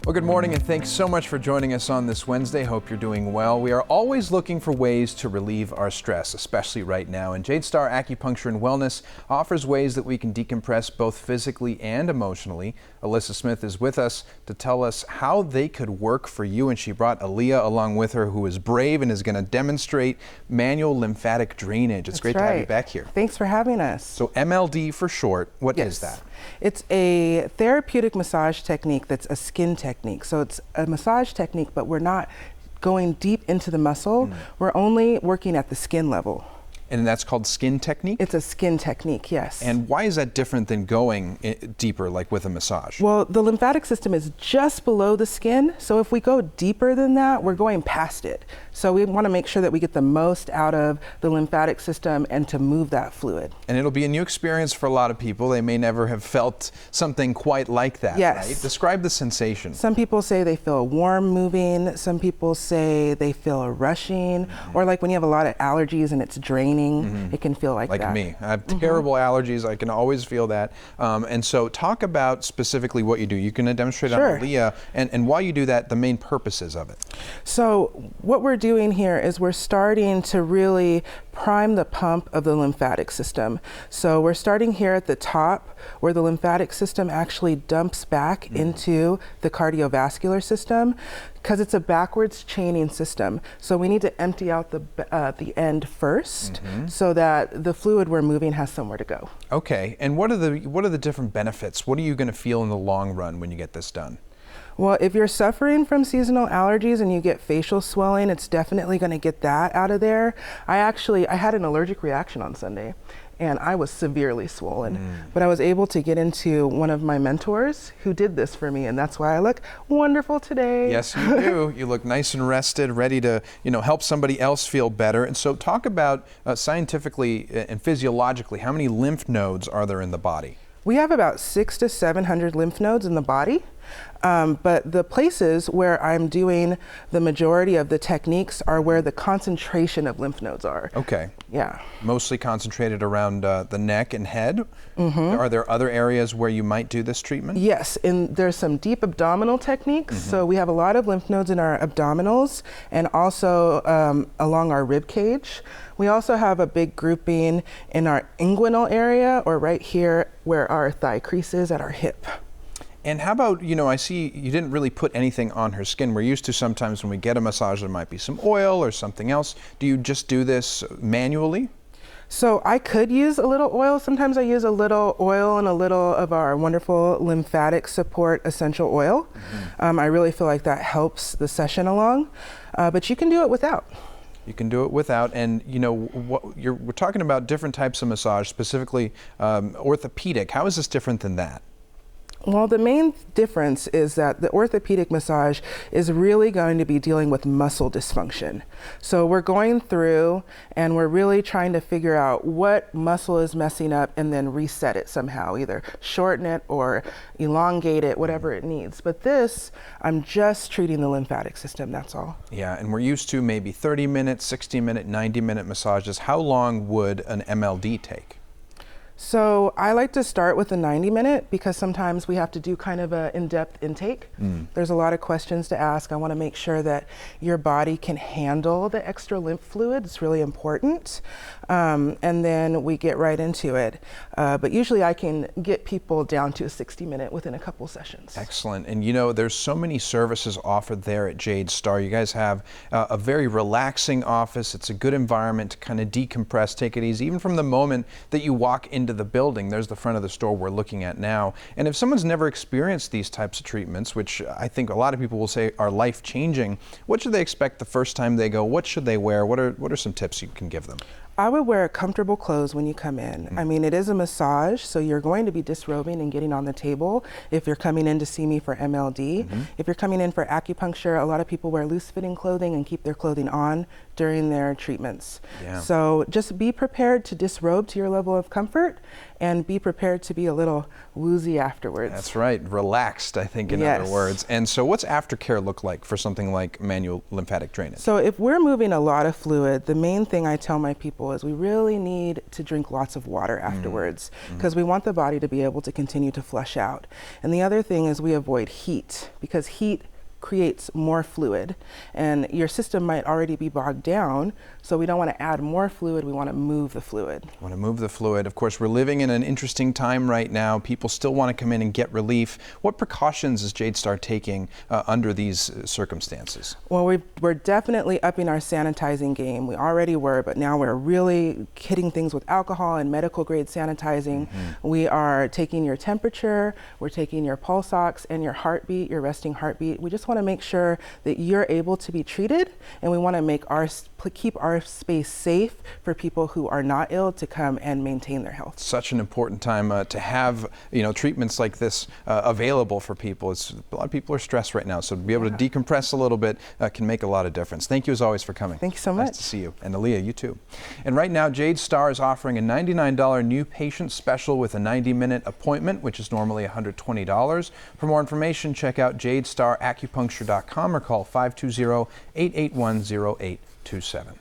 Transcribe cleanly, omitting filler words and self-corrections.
Well, good morning and thanks so much for joining us on this Wednesday. Hope you're doing well. We are always looking for ways to relieve our stress, especially right now. And Jade Acupuncture and Wellness offers ways that we can decompress both physically and emotionally. Alyssa Smith is with us to tell us how they could work for you. And she brought Aaliyah along with her, who is brave and is going to demonstrate manual lymphatic drainage. It's great to have you back here. Thanks for having us. So MLD for short, what is that? It's a therapeutic massage technique that's a skin technique. So it's a massage technique, but we're not going deep into the muscle. We're only working at the skin level. And that's called skin technique? It's a skin technique, yes. And why is that different than going deeper, like with a massage? Well, the lymphatic system is just below the skin. So if we go deeper than that, we're going past it. So we want to make sure that we get the most out of the lymphatic system and to move that fluid. And it'll be a new experience for a lot of people. They may never have felt something quite like that, yes. Right? Describe the sensation. Some people say they feel warm moving. Some people say they feel a rushing, or like when you have a lot of allergies and it's draining. It can feel like that. Like me. I have terrible allergies. I can always feel that. And so talk about specifically what you do. You can demonstrate on Aaliyah, and while you do that, the main purposes of it. So what we're doing here is we're starting to really prime the pump of the lymphatic system. So we're starting here at the top where the lymphatic system actually dumps back into the cardiovascular system, because it's a backwards chaining system. So we need to empty out the end first so that the fluid we're moving has somewhere to go. Okay, and what are the different benefits? What are you going to feel in the long run when you get this done? Well, if you're suffering from seasonal allergies and you get facial swelling, it's definitely going to get that out of there. I had an allergic reaction on Sunday, and I was severely swollen. But I was able to get into one of my mentors who did this for me, and that's why I look wonderful today. Yes, you do. You look nice and rested, ready to, help somebody else feel better. And so talk about scientifically and physiologically, how many lymph nodes are there in the body? We have about 600 to 700 lymph nodes in the body. But the places where I'm doing the majority of the techniques are where the concentration of lymph nodes are. Okay. Yeah. Mostly concentrated around the neck and head. Are there other areas where you might do this treatment? Yes, and there's some deep abdominal techniques. So we have a lot of lymph nodes in our abdominals and also along our rib cage. We also have a big grouping in our inguinal area, or right here where our thigh crease is at our hip. And how about, I see you didn't really put anything on her skin. We're used to sometimes when we get a massage, there might be some oil or something else. Do you just do this manually? So I could use a little oil. Sometimes I use a little oil and a little of our wonderful lymphatic support essential oil. I really feel like that helps the session along, but you can do it without. You can do it without, and we're talking about different types of massage, specifically orthopedic. How is this different than that? Well, the main difference is that the orthopedic massage is really going to be dealing with muscle dysfunction. So we're going through and we're really trying to figure out what muscle is messing up and then reset it somehow, either shorten it or elongate it, whatever it needs. But this, I'm just treating the lymphatic system, that's all. Yeah, and we're used to maybe 30-minute, 60-minute, 90-minute massages. How long would an MLD take? So I like to start with a 90-minute because sometimes we have to do kind of an in-depth intake. There's a lot of questions to ask. I want to make sure that your body can handle the extra lymph fluid. It's really important. And then we get right into it. But usually I can get people down to a 60-minute within a couple sessions. Excellent. And there's so many services offered there at Jade Star. You guys have a very relaxing office. It's a good environment to kind of decompress, take it easy. Even from the moment that you walk into the building, there's the front of the store we're looking at now. And if someone's never experienced these types of treatments, which I think a lot of people will say are life-changing, what should they expect the first time they go? What should they wear? What are some tips you can give them? I would wear comfortable clothes when you come in. I mean, it is a massage, so you're going to be disrobing and getting on the table if you're coming in to see me for MLD. If you're coming in for acupuncture, a lot of people wear loose-fitting clothing and keep their clothing on during their treatments. So just be prepared to disrobe to your level of comfort and be prepared to be a little woozy afterwards. That's right, relaxed, I think, in other words. And so what's aftercare look like for something like manual lymphatic drainage? So if we're moving a lot of fluid, the main thing I tell my people people is we really need to drink lots of water afterwards, because we want the body to be able to continue to flush out. And the other thing is we avoid heat, because heat creates more fluid, and your system might already be bogged down, so we don't want to add more fluid, we want to move the fluid. Want to move the fluid. Of course, we're living in an interesting time right now. People still want to come in and get relief. What precautions is Jade Star taking under these circumstances? Well, we're definitely upping our sanitizing game. We already were, but now we're really hitting things with alcohol and medical grade sanitizing. We are taking your temperature, we're taking your pulse ox and your heartbeat, your resting heartbeat. We just want to make sure that you're able to be treated, and we want to make keep our space safe for people who are not ill to come and maintain their health. Such an important time to have treatments like this available for people. A lot of people are stressed right now, so to be able to decompress a little bit can make a lot of difference. Thank you as always for coming. Thank you so much. Nice to see you. And Aaliyah, you too. And right now, Jade Star is offering a $99 new patient special with a 90-minute appointment, which is normally $120. For more information, check out jadestaracupuncture.com or call 520-881-0827.